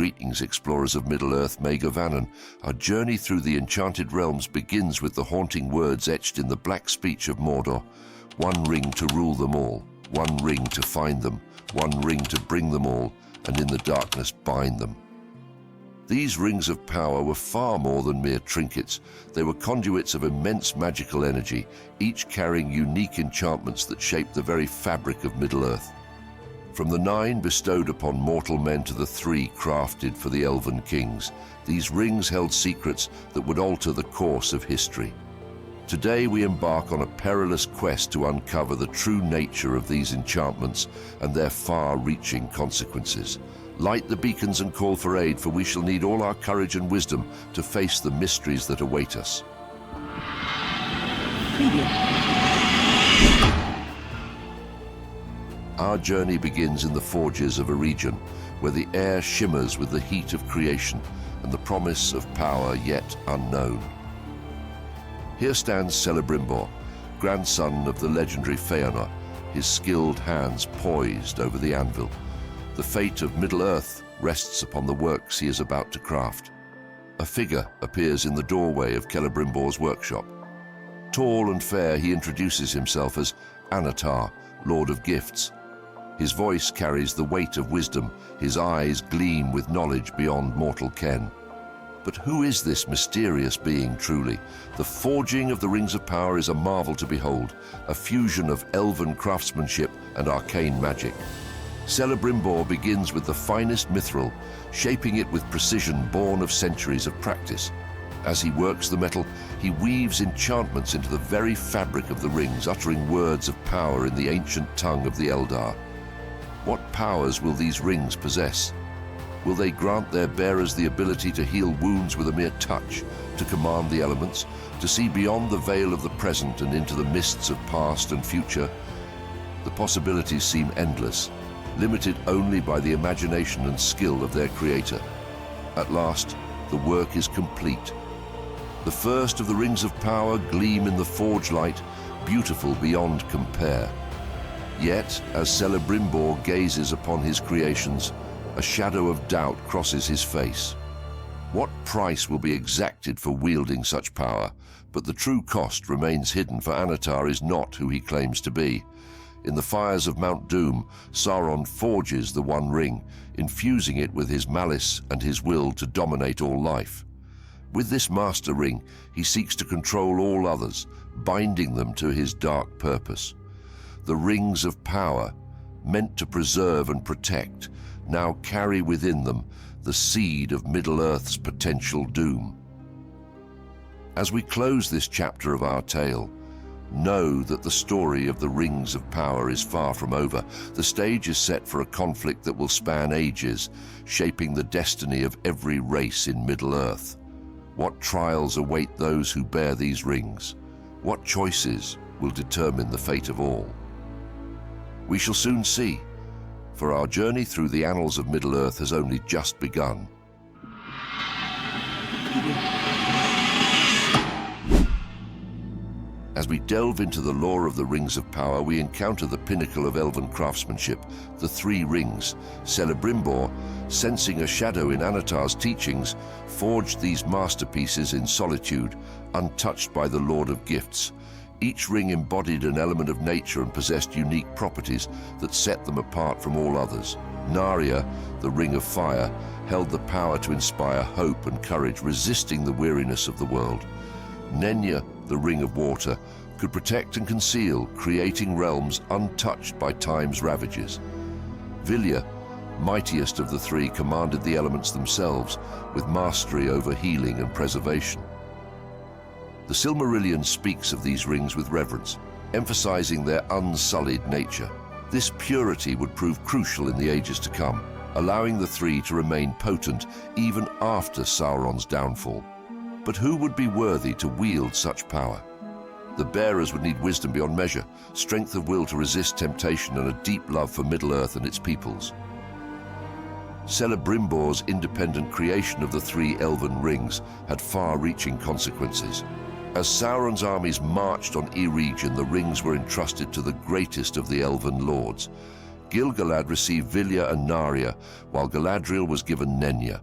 Greetings, explorers of Middle-earth, Megavanan. Our journey through the enchanted realms begins with the haunting words etched in the black speech of Mordor. One ring to rule them all, one ring to find them, one ring to bring them all, and in the darkness bind them. These rings of power were far more than mere trinkets. They were conduits of immense magical energy, each carrying unique enchantments that shaped the very fabric of Middle-earth. From the 9 bestowed upon mortal men to the 3 crafted for the Elven kings, these rings held secrets that would alter the course of history. Today we embark on a perilous quest to uncover the true nature of these enchantments and their far-reaching consequences. Light the beacons and call for aid, for we shall need all our courage and wisdom to face the mysteries that await us. Our journey begins in the forges of a region where the air shimmers with the heat of creation and the promise of power yet unknown. Here stands Celebrimbor, grandson of the legendary Feanor, his skilled hands poised over the anvil. The fate of Middle-earth rests upon the works he is about to craft. A figure appears in the doorway of Celebrimbor's workshop. Tall and fair, he introduces himself as Annatar, Lord of Gifts. His voice carries the weight of wisdom, his eyes gleam with knowledge beyond mortal ken. But who is this mysterious being truly? The forging of the Rings of Power is a marvel to behold, a fusion of elven craftsmanship and arcane magic. Celebrimbor begins with the finest mithril, shaping it with precision born of centuries of practice. As he works the metal, he weaves enchantments into the very fabric of the rings, uttering words of power in the ancient tongue of the Eldar. What powers will these rings possess? Will they grant their bearers the ability to heal wounds with a mere touch, to command the elements, to see beyond the veil of the present and into the mists of past and future? The possibilities seem endless, limited only by the imagination and skill of their creator. At last, the work is complete. The first of the Rings of Power gleam in the forge light, beautiful beyond compare. Yet, as Celebrimbor gazes upon his creations, a shadow of doubt crosses his face. What price will be exacted for wielding such power? But the true cost remains hidden, for Annatar is not who he claims to be. In the fires of Mount Doom, Sauron forges the One Ring, infusing it with his malice and his will to dominate all life. With this Master Ring, he seeks to control all others, binding them to his dark purpose. The Rings of Power, meant to preserve and protect, now carry within them the seed of Middle-earth's potential doom. As we close this chapter of our tale, know that the story of the Rings of Power is far from over. The stage is set for a conflict that will span ages, shaping the destiny of every race in Middle-earth. What trials await those who bear these rings? What choices will determine the fate of all? We shall soon see, for our journey through the annals of Middle-earth has only just begun. As we delve into the lore of the Rings of Power, we encounter the pinnacle of elven craftsmanship, the 3 rings. Celebrimbor, sensing a shadow in Annatar's teachings, forged these masterpieces in solitude, untouched by the Lord of Gifts. Each ring embodied an element of nature and possessed unique properties that set them apart from all others. Narya, the Ring of Fire, held the power to inspire hope and courage, resisting the weariness of the world. Nenya, the Ring of Water, could protect and conceal, creating realms untouched by time's ravages. Vilya, mightiest of the 3, commanded the elements themselves, with mastery over healing and preservation. The Silmarillion speaks of these rings with reverence, emphasizing their unsullied nature. This purity would prove crucial in the ages to come, allowing the 3 to remain potent even after Sauron's downfall. But who would be worthy to wield such power? The bearers would need wisdom beyond measure, strength of will to resist temptation, and a deep love for Middle-earth and its peoples. Celebrimbor's independent creation of the 3 elven rings had far-reaching consequences. As Sauron's armies marched on Eregion, the rings were entrusted to the greatest of the elven lords. Gil-galad received Vilya and Narya, while Galadriel was given Nenya.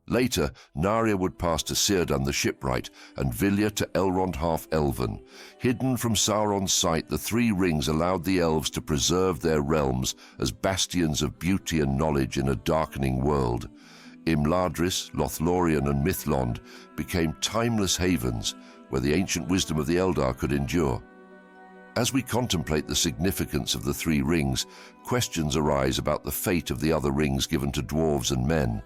Later, Narya would pass to Círdan the shipwright, and Vilya to Elrond half-Elven. Hidden from Sauron's sight, the three rings allowed the elves to preserve their realms as bastions of beauty and knowledge in a darkening world. Imladris, Lothlorien and Mithlond became timeless havens where the ancient wisdom of the Eldar could endure. As we contemplate the significance of the three rings, questions arise about the fate of the other rings given to dwarves and men.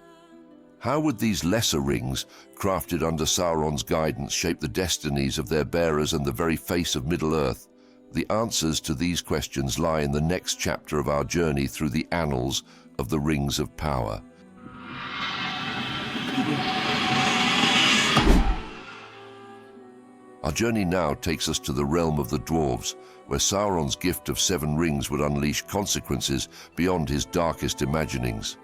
How would these lesser rings, crafted under Sauron's guidance, shape the destinies of their bearers and the very face of Middle-earth? The answers to these questions lie in the next chapter of our journey through the annals of the Rings of Power. Our journey now takes us to the realm of the dwarves, where Sauron's gift of 7 rings would unleash consequences beyond his darkest imaginings.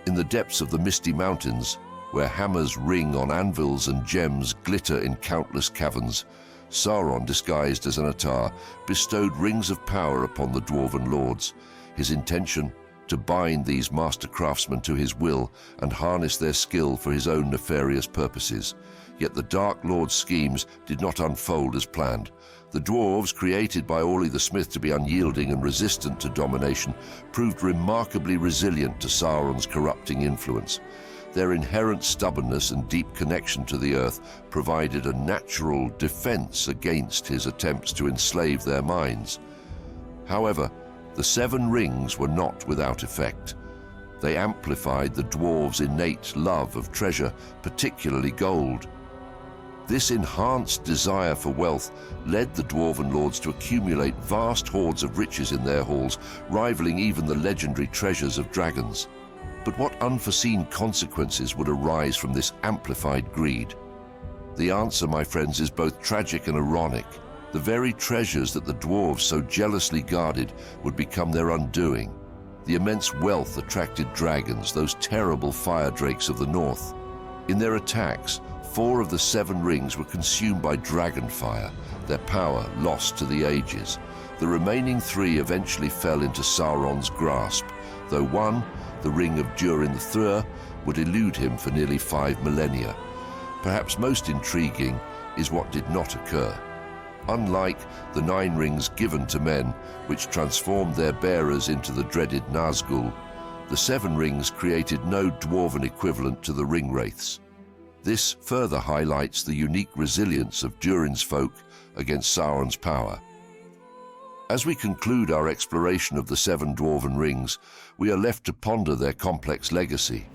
In the depths of the Misty Mountains, where hammers ring on anvils and gems glitter in countless caverns, Sauron, disguised as an Attar, bestowed rings of power upon the dwarven lords. His intention? To bind these master craftsmen to his will and harness their skill for his own nefarious purposes. Yet the Dark Lord's schemes did not unfold as planned. The dwarves, created by Orly the Smith to be unyielding and resistant to domination, proved remarkably resilient to Sauron's corrupting influence. Their inherent stubbornness and deep connection to the earth provided a natural defense against his attempts to enslave their minds. However, the 7 rings were not without effect. They amplified the dwarves' innate love of treasure, particularly gold. This enhanced desire for wealth led the dwarven lords to accumulate vast hoards of riches in their halls, rivaling even the legendary treasures of dragons. But what unforeseen consequences would arise from this amplified greed? The answer, my friends, is both tragic and ironic. The very treasures that the dwarves so jealously guarded would become their undoing. The immense wealth attracted dragons, those terrible fire drakes of the north. In their attacks, 4 of the 7 rings were consumed by dragonfire, their power lost to the ages. The remaining 3 eventually fell into Sauron's grasp, though one, the ring of Durin the Thrur, would elude him for nearly 5 millennia. Perhaps most intriguing is what did not occur. Unlike the 9 rings given to men, which transformed their bearers into the dreaded Nazgul, the 7 rings created no dwarven equivalent to the ringwraiths. This further highlights the unique resilience of Durin's folk against Sauron's power. As we conclude our exploration of the 7 dwarven rings, we are left to ponder their complex legacy.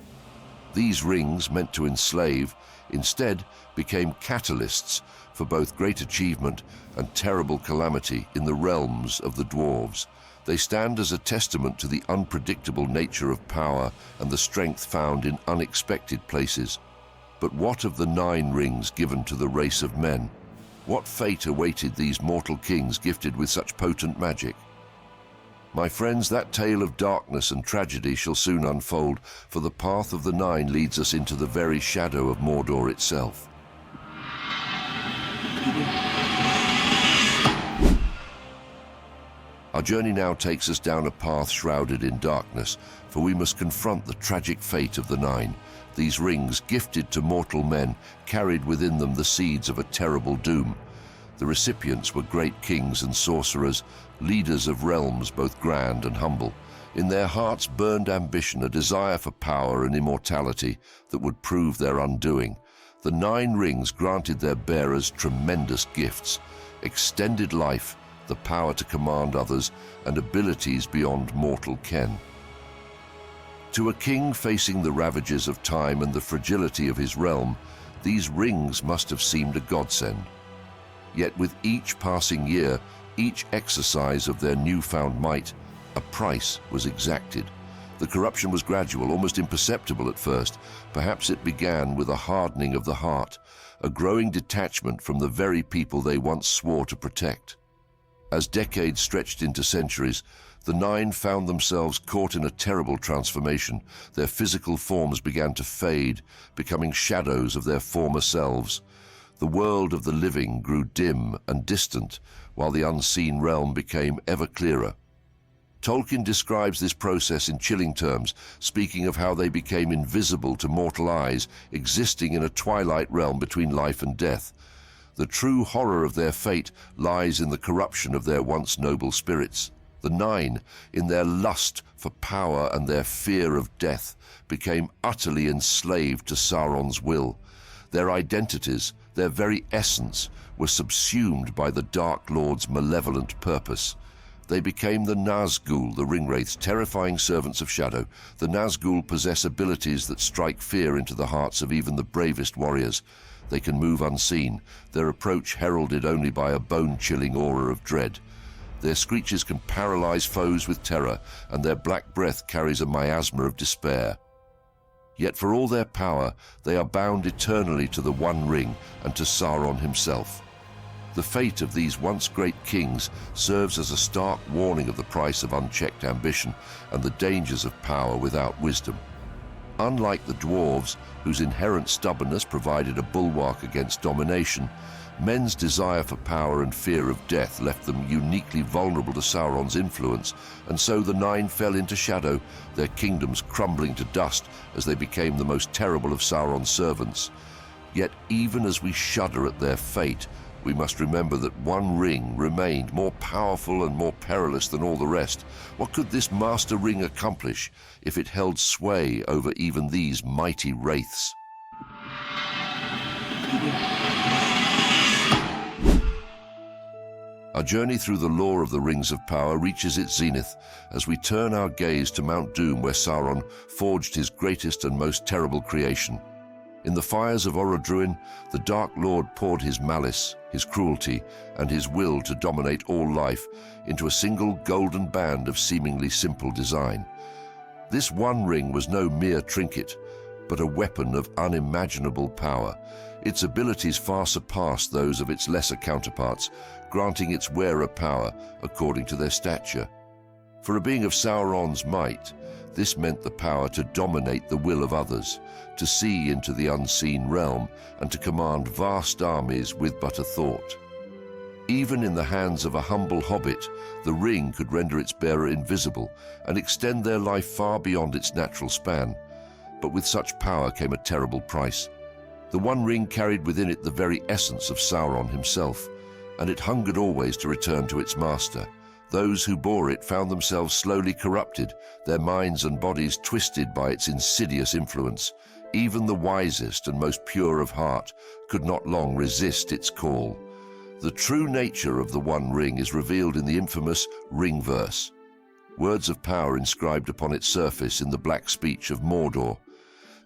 These rings, meant to enslave, instead became catalysts for both great achievement and terrible calamity in the realms of the dwarves. They stand as a testament to the unpredictable nature of power and the strength found in unexpected places. But what of the 9 rings given to the race of men? What fate awaited these mortal kings gifted with such potent magic? My friends, that tale of darkness and tragedy shall soon unfold, for the path of the 9 leads us into the very shadow of Mordor itself. Our journey now takes us down a path shrouded in darkness, for we must confront the tragic fate of the 9. These rings, gifted to mortal men, carried within them the seeds of a terrible doom. The recipients were great kings and sorcerers, leaders of realms both grand and humble. In their hearts burned ambition, a desire for power and immortality that would prove their undoing. The 9 rings granted their bearers tremendous gifts: extended life, the power to command others, and abilities beyond mortal ken. To a king facing the ravages of time and the fragility of his realm, these rings must have seemed a godsend. Yet with each passing year, each exercise of their newfound might, a price was exacted. The corruption was gradual, almost imperceptible at first. Perhaps it began with a hardening of the heart, a growing detachment from the very people they once swore to protect. As decades stretched into centuries, the 9 found themselves caught in a terrible transformation. Their physical forms began to fade, becoming shadows of their former selves. The world of the living grew dim and distant, while the unseen realm became ever clearer. Tolkien describes this process in chilling terms, speaking of how they became invisible to mortal eyes, existing in a twilight realm between life and death. The true horror of their fate lies in the corruption of their once noble spirits. The Nine, in their lust for power and their fear of death, became utterly enslaved to Sauron's will. Their identities, their very essence, were subsumed by the Dark Lord's malevolent purpose. They became the Nazgul, the Ringwraiths, terrifying servants of shadow. The Nazgul possess abilities that strike fear into the hearts of even the bravest warriors. They can move unseen, their approach heralded only by a bone-chilling aura of dread. Their screeches can paralyze foes with terror, and their black breath carries a miasma of despair. Yet for all their power, they are bound eternally to the One Ring and to Sauron himself. The fate of these once great kings serves as a stark warning of the price of unchecked ambition and the dangers of power without wisdom. Unlike the dwarves, whose inherent stubbornness provided a bulwark against domination, men's desire for power and fear of death left them uniquely vulnerable to Sauron's influence, and so the Nine fell into shadow, their kingdoms crumbling to dust as they became the most terrible of Sauron's servants. Yet even as we shudder at their fate, we must remember that One Ring remained more powerful and more perilous than all the rest. What could this Master Ring accomplish if it held sway over even these mighty wraiths? Our journey through the lore of the Rings of Power reaches its zenith as we turn our gaze to Mount Doom, where Sauron forged his greatest and most terrible creation. In the fires of Orodruin, the Dark Lord poured his malice, his cruelty, and his will to dominate all life into a single golden band of seemingly simple design. This One Ring was no mere trinket, but a weapon of unimaginable power. Its abilities far surpassed those of its lesser counterparts, granting its wearer power according to their stature. For a being of Sauron's might, this meant the power to dominate the will of others, to see into the unseen realm, and to command vast armies with but a thought. Even in the hands of a humble hobbit, the ring could render its bearer invisible and extend their life far beyond its natural span. But with such power came a terrible price. The One Ring carried within it the very essence of Sauron himself, and it hungered always to return to its master. Those who bore it found themselves slowly corrupted, their minds and bodies twisted by its insidious influence. Even the wisest and most pure of heart could not long resist its call. The true nature of the One Ring is revealed in the infamous Ring Verse, words of power inscribed upon its surface in the black speech of Mordor.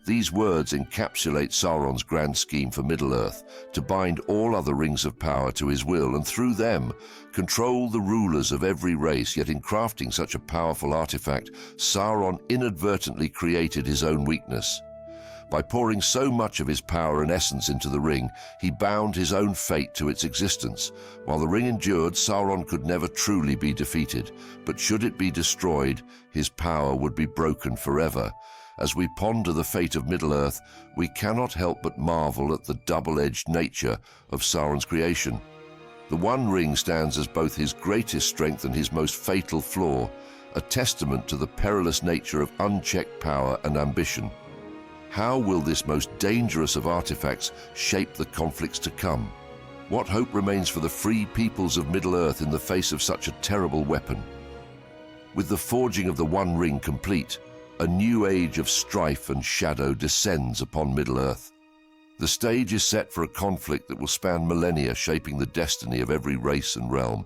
These words encapsulate Sauron's grand scheme for Middle-earth, to bind all other rings of power to his will, and through them control the rulers of every race. Yet in crafting such a powerful artifact, Sauron inadvertently created his own weakness. By pouring so much of his power and essence into the ring, he bound his own fate to its existence. While the ring endured, Sauron could never truly be defeated, but should it be destroyed, his power would be broken forever. As we ponder the fate of Middle-earth, we cannot help but marvel at the double-edged nature of Sauron's creation. The One Ring stands as both his greatest strength and his most fatal flaw, a testament to the perilous nature of unchecked power and ambition. How will this most dangerous of artifacts shape the conflicts to come? What hope remains for the free peoples of Middle-earth in the face of such a terrible weapon? With the forging of the One Ring complete, a new age of strife and shadow descends upon Middle-earth. The stage is set for a conflict that will span millennia, shaping the destiny of every race and realm.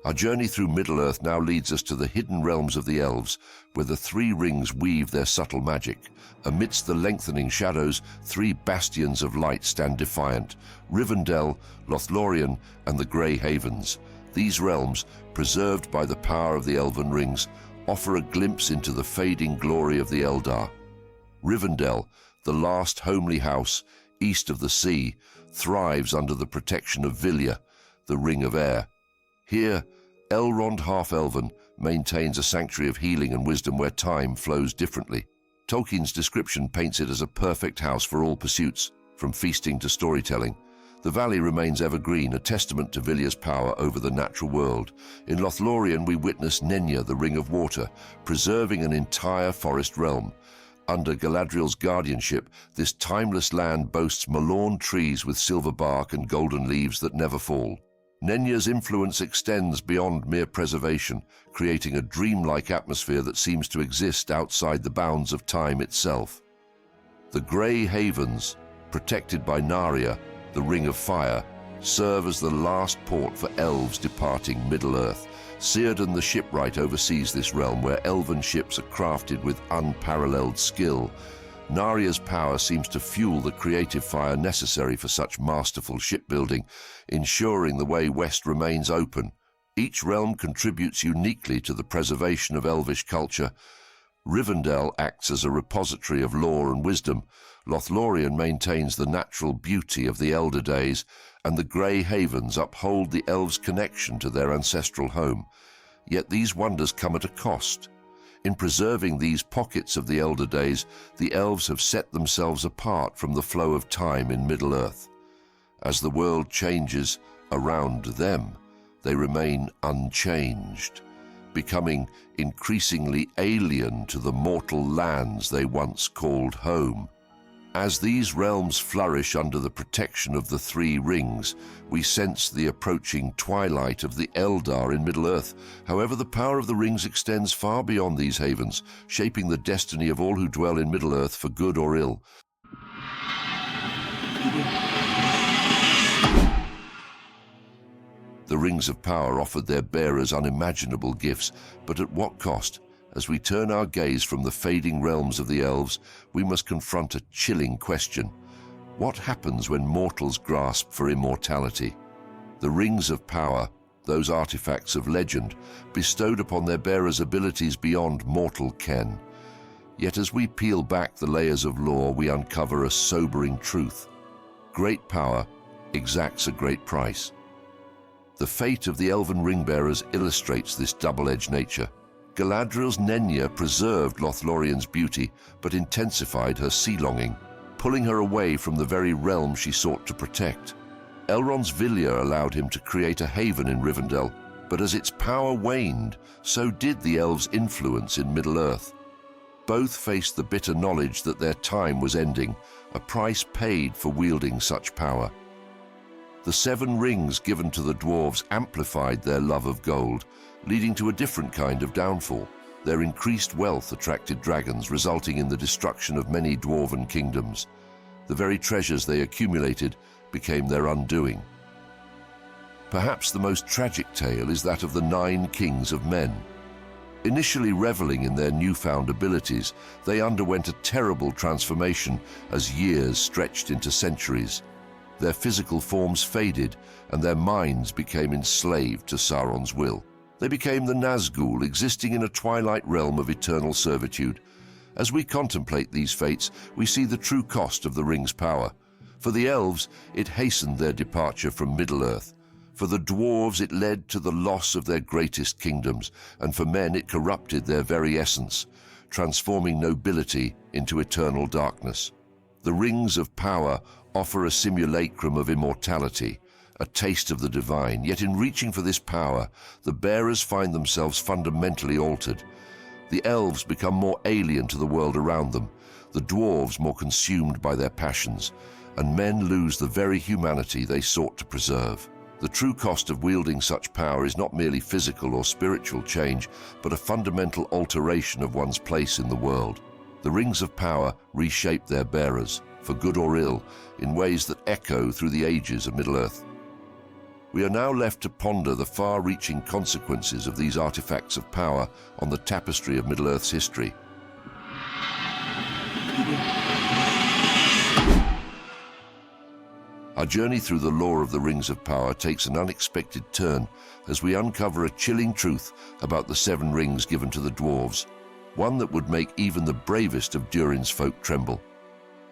Our journey through Middle-earth now leads us to the hidden realms of the elves, where the three rings weave their subtle magic. Amidst the lengthening shadows, three bastions of light stand defiant: Rivendell, Lothlorien, and the Grey Havens. These realms, preserved by the power of the Elven rings, offer a glimpse into the fading glory of the Eldar. Rivendell, the last homely house east of the sea, thrives under the protection of Vilya, the Ring of Air. Here, Elrond Half-Elven maintains a sanctuary of healing and wisdom where time flows differently. Tolkien's description paints it as a perfect house for all pursuits, from feasting to storytelling. The valley remains evergreen, a testament to Vilya's power over the natural world. In Lothlorien we witness Nenya, the Ring of Water, preserving an entire forest realm. Under Galadriel's guardianship, this timeless land boasts Malorn trees with silver bark and golden leaves that never fall. Nenya's influence extends beyond mere preservation, creating a dreamlike atmosphere that seems to exist outside the bounds of time itself. The Grey Havens, protected by Narya, the Ring of Fire, serve as the last port for elves departing Middle-earth. Círdan the shipwright oversees this realm where elven ships are crafted with unparalleled skill. Narya's power seems to fuel the creative fire necessary for such masterful shipbuilding, ensuring the way west remains open. Each realm contributes uniquely to the preservation of elvish culture. Rivendell acts as a repository of lore and wisdom. Lothlorien maintains the natural beauty of the Elder Days, and the Grey Havens uphold the elves' connection to their ancestral home. Yet these wonders come at a cost. In preserving these pockets of the Elder Days, the elves have set themselves apart from the flow of time in Middle-earth. As the world changes around them, they remain unchanged, becoming increasingly alien to the mortal lands they once called home. As these realms flourish under the protection of the Three Rings, we sense the approaching twilight of the Eldar in Middle-earth. However, the power of the rings extends far beyond these havens, shaping the destiny of all who dwell in Middle-earth for good or ill. The Rings of Power offered their bearers unimaginable gifts, but at what cost? As we turn our gaze from the fading realms of the elves, we must confront a chilling question. What happens when mortals grasp for immortality? The Rings of Power, those artifacts of legend, bestowed upon their bearers abilities beyond mortal ken. Yet as we peel back the layers of lore, we uncover a sobering truth. Great power exacts a great price. The fate of the elven ring-bearers illustrates this double-edged nature. Galadriel's Nenya preserved Lothlorien's beauty, but intensified her sea-longing, pulling her away from the very realm she sought to protect. Elrond's Vilya allowed him to create a haven in Rivendell, but as its power waned, so did the elves' influence in Middle-earth. Both faced the bitter knowledge that their time was ending, a price paid for wielding such power. The 7 rings given to the dwarves amplified their love of gold, leading to a different kind of downfall. Their increased wealth attracted dragons, resulting in the destruction of many dwarven kingdoms. The very treasures they accumulated became their undoing. Perhaps the most tragic tale is that of the 9 kings of men. Initially reveling in their newfound abilities, they underwent a terrible transformation as years stretched into centuries. Their physical forms faded, and their minds became enslaved to Sauron's will. They became the Nazgul, existing in a twilight realm of eternal servitude. As we contemplate these fates, we see the true cost of the ring's power. For the elves, it hastened their departure from Middle-earth. For the dwarves, it led to the loss of their greatest kingdoms, and for men, it corrupted their very essence, transforming nobility into eternal darkness. The rings of power offer a simulacrum of immortality, a taste of the divine, yet in reaching for this power, the bearers find themselves fundamentally altered. The elves become more alien to the world around them, the dwarves more consumed by their passions, and men lose the very humanity they sought to preserve. The true cost of wielding such power is not merely physical or spiritual change, but a fundamental alteration of one's place in the world. The rings of power reshape their bearers, for good or ill, in ways that echo through the ages of Middle-earth. We are now left to ponder the far-reaching consequences of these artifacts of power on the tapestry of Middle-earth's history. Our journey through the lore of the Rings of Power takes an unexpected turn as we uncover a chilling truth about the 7 rings given to the dwarves, one that would make even the bravest of Durin's folk tremble.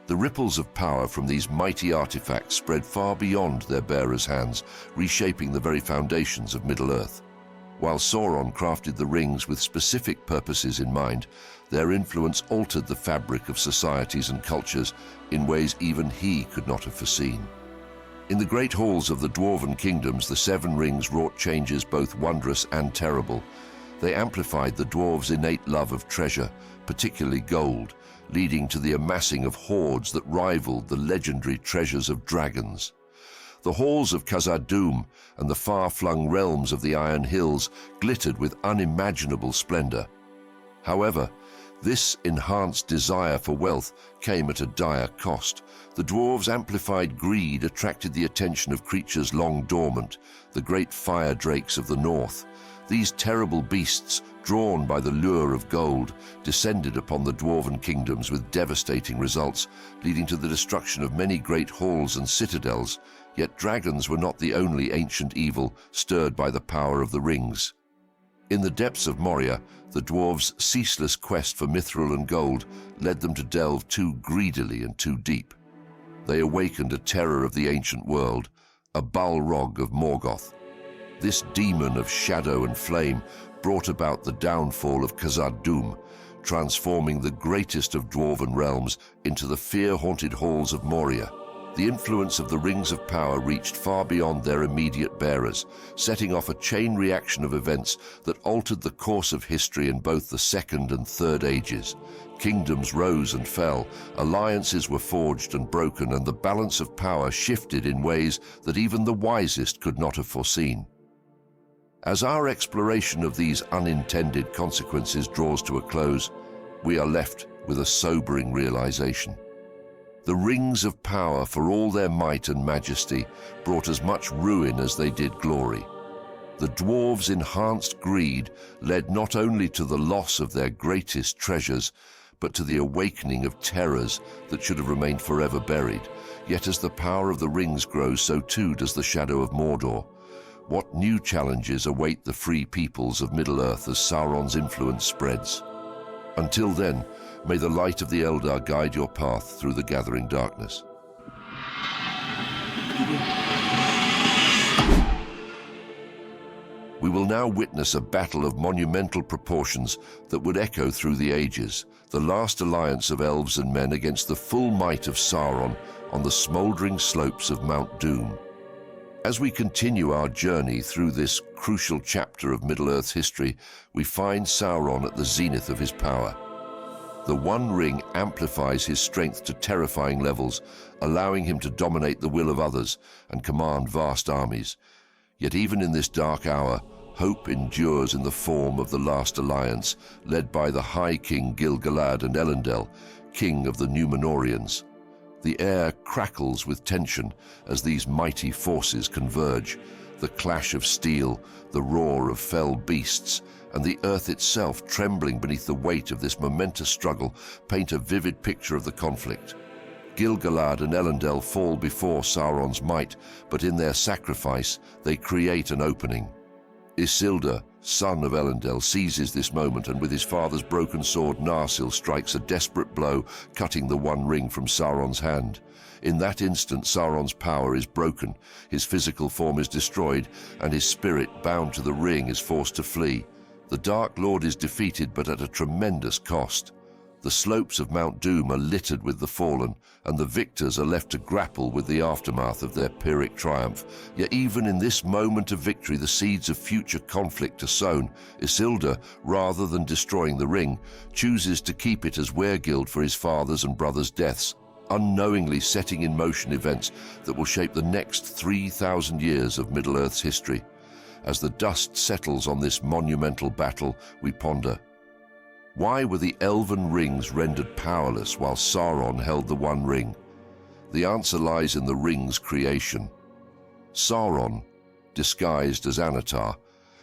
The ripples of power from these mighty artifacts spread far beyond their bearers' hands, reshaping the very foundations of Middle-earth. While Sauron crafted the rings with specific purposes in mind, their influence altered the fabric of societies and cultures in ways even he could not have foreseen. In the great halls of the dwarven kingdoms, the seven rings wrought changes both wondrous and terrible. They amplified the dwarves' innate love of treasure, particularly gold, leading to the amassing of hoards that rivaled the legendary treasures of dragons. The halls of Khazad-dûm and the far-flung realms of the Iron Hills glittered with unimaginable splendor. However, this enhanced desire for wealth came at a dire cost. The dwarves' amplified greed attracted the attention of creatures long dormant, the great fire drakes of the north. These terrible beasts, drawn by the lure of gold, descended upon the dwarven kingdoms with devastating results, leading to the destruction of many great halls and citadels. Yet dragons were not the only ancient evil stirred by the power of the rings. In the depths of Moria, the dwarves' ceaseless quest for mithril and gold led them to delve too greedily and too deep. They awakened a terror of the ancient world, a Balrog of Morgoth. This demon of shadow and flame brought about the downfall of Khazad-dûm, transforming the greatest of dwarven realms into the fear-haunted halls of Moria. The influence of the Rings of Power reached far beyond their immediate bearers, setting off a chain reaction of events that altered the course of history in both the Second and Third Ages. Kingdoms rose and fell, alliances were forged and broken, and the balance of power shifted in ways that even the wisest could not have foreseen. As our exploration of these unintended consequences draws to a close, we are left with a sobering realization. The Rings of Power, for all their might and majesty, brought as much ruin as they did glory. The dwarves' enhanced greed led not only to the loss of their greatest treasures, but to the awakening of terrors that should have remained forever buried. Yet as the power of the rings grows, so too does the shadow of Mordor. What new challenges await the free peoples of Middle-earth as Sauron's influence spreads? Until then, may the light of the Eldar guide your path through the gathering darkness. We will now witness a battle of monumental proportions that would echo through the ages, the last alliance of elves and men against the full might of Sauron on the smouldering slopes of Mount Doom. As we continue our journey through this crucial chapter of Middle-earth's history, we find Sauron at the zenith of his power. The One Ring amplifies his strength to terrifying levels, allowing him to dominate the will of others and command vast armies. Yet even in this dark hour, hope endures in the form of the last alliance, led by the High King Gil-galad and Elendil, king of the Númenóreans. The air crackles with tension as these mighty forces converge. The clash of steel, the roar of fell beasts, and the earth itself trembling beneath the weight of this momentous struggle paint a vivid picture of the conflict. Gil-galad and Elendil fall before Sauron's might, but in their sacrifice they create an opening. Isildur, son of Elendil, seizes this moment and with his father's broken sword Narsil strikes a desperate blow, cutting the One Ring from Sauron's hand. In that instant Sauron's power is broken, his physical form is destroyed, and his spirit, bound to the ring, is forced to flee. The Dark Lord is defeated, but at a tremendous cost. The slopes of Mount Doom are littered with the fallen, and the victors are left to grapple with the aftermath of their Pyrrhic triumph. Yet even in this moment of victory, the seeds of future conflict are sown. Isildur, rather than destroying the ring, chooses to keep it as weregild for his father's and brother's deaths, unknowingly setting in motion events that will shape the next 3,000 years of Middle-earth's history. As the dust settles on this monumental battle, we ponder, why were the elven rings rendered powerless while Sauron held the One Ring? The answer lies in the ring's creation. Sauron, disguised as Anatar,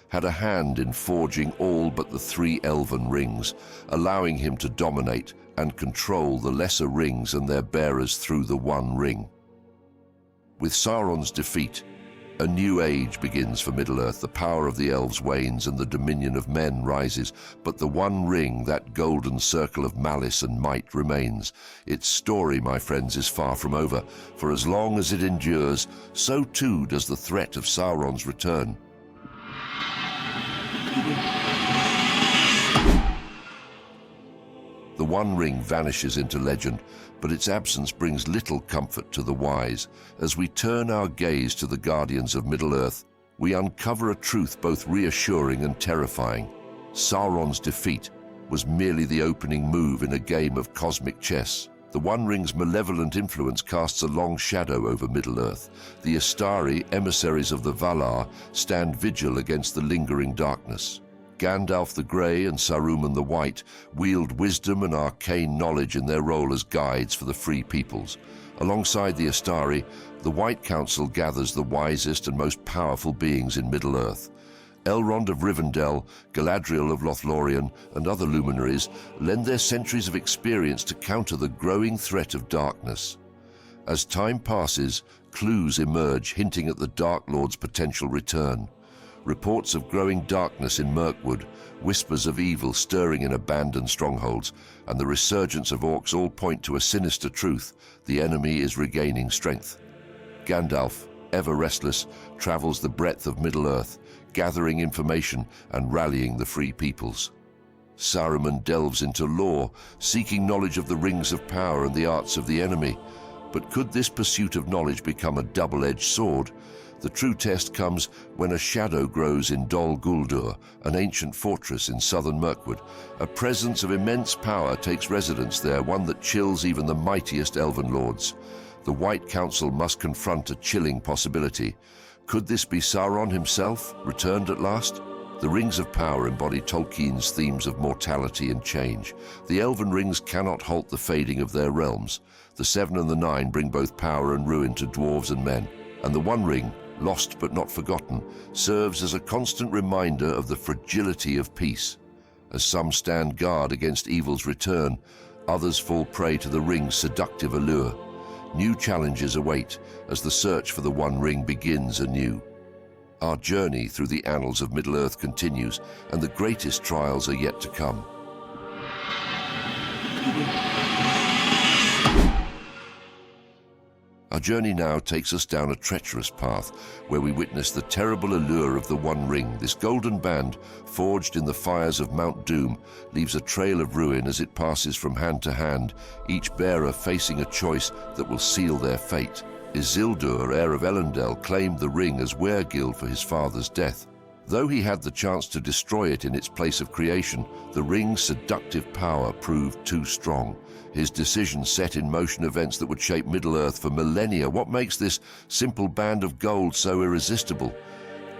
had a hand in forging all but the 3 elven rings, allowing him to dominate and control the lesser rings and their bearers through the One Ring. With Sauron's defeat, a new age begins for Middle-earth. The power of the elves wanes and the dominion of men rises, but the One Ring, that golden circle of malice and might, remains. Its story, my friends, is far from over, for as long as it endures, so too does the threat of Sauron's return. The One Ring vanishes into legend, but its absence brings little comfort to the wise. As we turn our gaze to the guardians of Middle-earth, we uncover a truth both reassuring and terrifying. Sauron's defeat was merely the opening move in a game of cosmic chess. The One Ring's malevolent influence casts a long shadow over Middle-earth. The Istari, emissaries of the Valar, stand vigil against the lingering darkness. Gandalf the Grey and Saruman the White wield wisdom and arcane knowledge in their role as guides for the free peoples. Alongside the Istari, the White Council gathers the wisest and most powerful beings in Middle-earth. Elrond of Rivendell, Galadriel of Lothlorien, and other luminaries lend their centuries of experience to counter the growing threat of darkness. As time passes, clues emerge hinting at the Dark Lord's potential return. Reports of growing darkness in Mirkwood, whispers of evil stirring in abandoned strongholds, and the resurgence of orcs all point to a sinister truth: the enemy is regaining strength. Gandalf, ever restless, travels the breadth of Middle-earth, gathering information and rallying the free peoples. Saruman delves into lore, seeking knowledge of the rings of power and the arts of the enemy. But could this pursuit of knowledge become a double-edged sword? The true test comes when a shadow grows in Dol Guldur, an ancient fortress in southern Mirkwood. A presence of immense power takes residence there, one that chills even the mightiest elven lords. The White Council must confront a chilling possibility. Could this be Sauron himself, returned at last? The Rings of Power embody Tolkien's themes of mortality and change. The Elven rings cannot halt the fading of their realms. The Seven and the Nine bring both power and ruin to dwarves and men. And the One Ring, lost but not forgotten, serves as a constant reminder of the fragility of peace. As some stand guard against evil's return, others fall prey to the ring's seductive allure. New challenges await as the search for the One Ring begins anew. Our journey through the annals of Middle-earth continues, and the greatest trials are yet to come. Our journey now takes us down a treacherous path where we witness the terrible allure of the One Ring. This golden band, forged in the fires of Mount Doom, leaves a trail of ruin as it passes from hand to hand, each bearer facing a choice that will seal their fate. Isildur, heir of Elendil, claimed the ring as weregild for his father's death. Though he had the chance to destroy it in its place of creation, the ring's seductive power proved too strong. His decision set in motion events that would shape Middle-earth for millennia. What makes this simple band of gold so irresistible?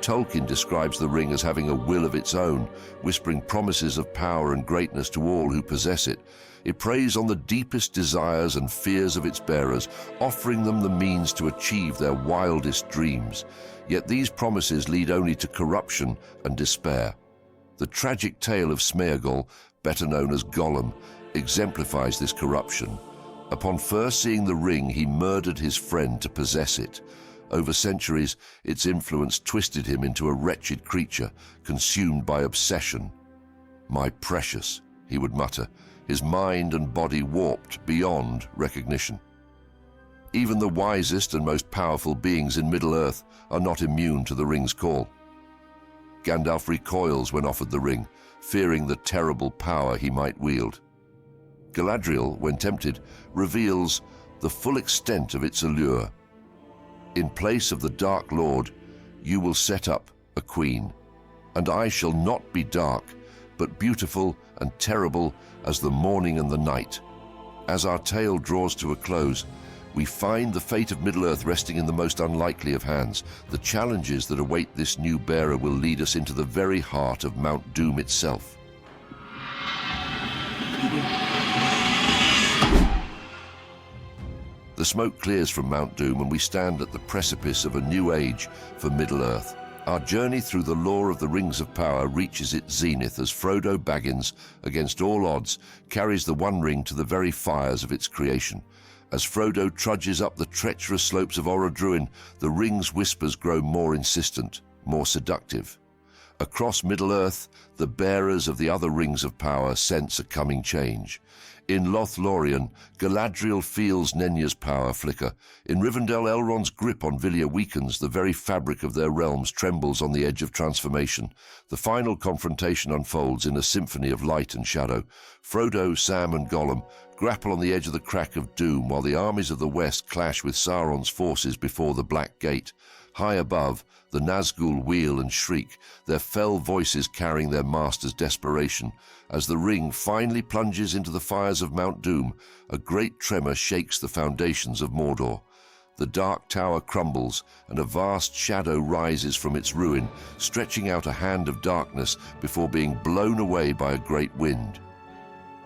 Tolkien describes the ring as having a will of its own, whispering promises of power and greatness to all who possess it. It preys on the deepest desires and fears of its bearers, offering them the means to achieve their wildest dreams. Yet these promises lead only to corruption and despair. The tragic tale of Smeagol, better known as Gollum, exemplifies this corruption. Upon first seeing the ring, he murdered his friend to possess it. Over centuries, its influence twisted him into a wretched creature, consumed by obsession. "My precious," he would mutter, his mind and body warped beyond recognition. Even the wisest and most powerful beings in Middle-earth are not immune to the ring's call. Gandalf recoils when offered the ring, fearing the terrible power he might wield. Galadriel, when tempted, reveals the full extent of its allure. "In place of the Dark Lord, you will set up a queen, and I shall not be dark, but beautiful and terrible as the morning and the night." As our tale draws to a close, we find the fate of Middle-earth resting in the most unlikely of hands. The challenges that await this new bearer will lead us into the very heart of Mount Doom itself. The smoke clears from Mount Doom and we stand at the precipice of a new age for Middle-earth. Our journey through the lore of the Rings of Power reaches its zenith as Frodo Baggins, against all odds, carries the One Ring to the very fires of its creation. As Frodo trudges up the treacherous slopes of Orodruin, the ring's whispers grow more insistent, more seductive. Across Middle-earth, the bearers of the other Rings of Power sense a coming change. In Lothlorien, Galadriel feels Nenya's power flicker. In Rivendell, Elrond's grip on Vilya weakens. The very fabric of their realms trembles on the edge of transformation. The final confrontation unfolds in a symphony of light and shadow. Frodo, Sam and Gollum grapple on the edge of the crack of doom, while the armies of the west clash with Sauron's forces before the Black Gate. High above, the Nazgul wheel and shriek, their fell voices carrying their master's desperation. As the ring finally plunges into the fires of Mount Doom, a great tremor shakes the foundations of Mordor. The dark tower crumbles, and a vast shadow rises from its ruin, stretching out a hand of darkness before being blown away by a great wind.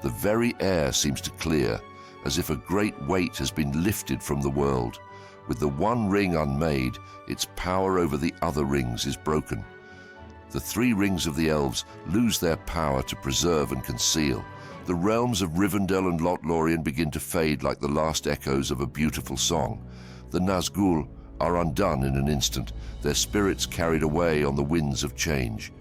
The very air seems to clear, as if a great weight has been lifted from the world. With the one ring unmade, its power over the other rings is broken. The three rings of the elves lose their power to preserve and conceal. The realms of Rivendell and Lothlorien begin to fade like the last echoes of a beautiful song. The Nazgul are undone in an instant, their spirits carried away on the winds of change.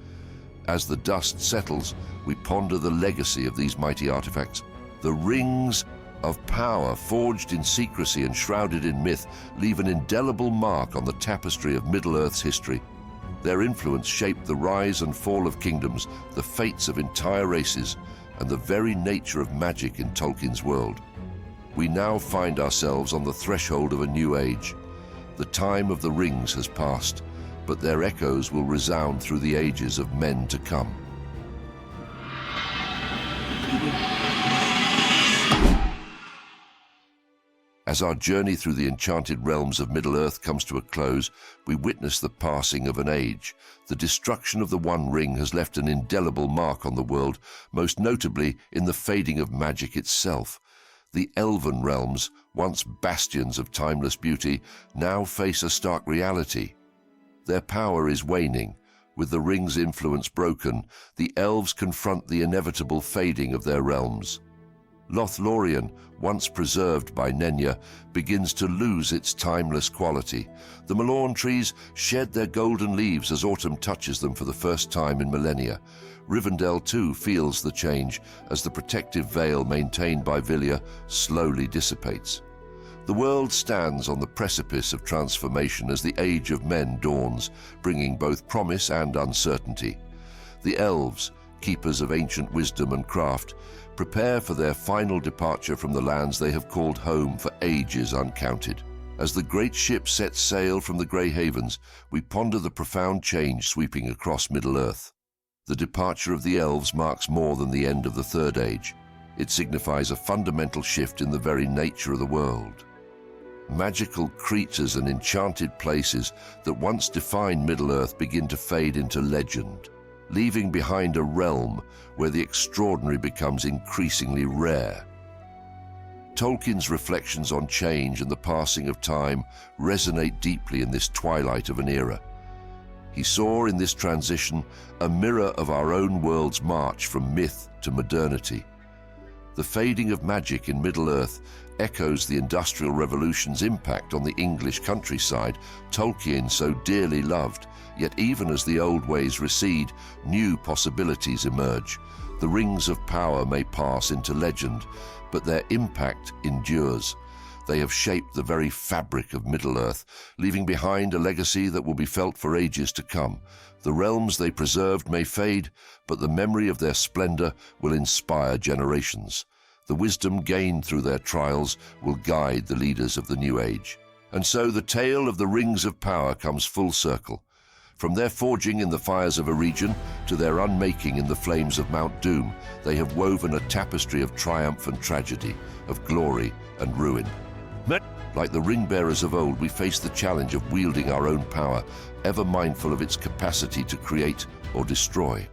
As the dust settles, we ponder the legacy of these mighty artifacts. The rings of power, forged in secrecy and shrouded in myth, leave an indelible mark on the tapestry of Middle-earth's history. Their influence shaped the rise and fall of kingdoms, the fates of entire races, and the very nature of magic in Tolkien's world. We now find ourselves on the threshold of a new age. The time of the rings has passed, but their echoes will resound through the ages of men to come. As our journey through the enchanted realms of Middle-earth comes to a close, we witness the passing of an age. The destruction of the One Ring has left an indelible mark on the world, most notably in the fading of magic itself. The Elven realms, once bastions of timeless beauty, now face a stark reality. Their power is waning. With the ring's influence broken, the elves confront the inevitable fading of their realms. Lothlorien, once preserved by Nenya, begins to lose its timeless quality. The Malorn trees shed their golden leaves as autumn touches them for the first time in millennia. Rivendell too feels the change as the protective veil maintained by Vilya slowly dissipates. The world stands on the precipice of transformation as the age of men dawns, bringing both promise and uncertainty. The elves, keepers of ancient wisdom and craft, prepare for their final departure from the lands they have called home for ages uncounted. As the great ship sets sail from the Grey Havens, we ponder the profound change sweeping across Middle-earth. The departure of the elves marks more than the end of the Third Age. It signifies a fundamental shift in the very nature of the world. Magical creatures and enchanted places that once defined Middle-earth begin to fade into legend, leaving behind a realm where the extraordinary becomes increasingly rare. Tolkien's reflections on change and the passing of time resonate deeply in this twilight of an era. He saw in this transition a mirror of our own world's march from myth to modernity. The fading of magic in Middle-earth echoes the Industrial Revolution's impact on the English countryside Tolkien so dearly loved. Yet even as the old ways recede, new possibilities emerge. The rings of power may pass into legend, but their impact endures. They have shaped the very fabric of Middle-earth, leaving behind a legacy that will be felt for ages to come. The realms they preserved may fade, but the memory of their splendor will inspire generations. The wisdom gained through their trials will guide the leaders of the new age. And so the tale of the rings of power comes full circle. From their forging in the fires of a region to their unmaking in the flames of Mount Doom, they have woven a tapestry of triumph and tragedy, of glory and ruin. Like the ring-bearers of old, we face the challenge of wielding our own power, ever mindful of its capacity to create or destroy.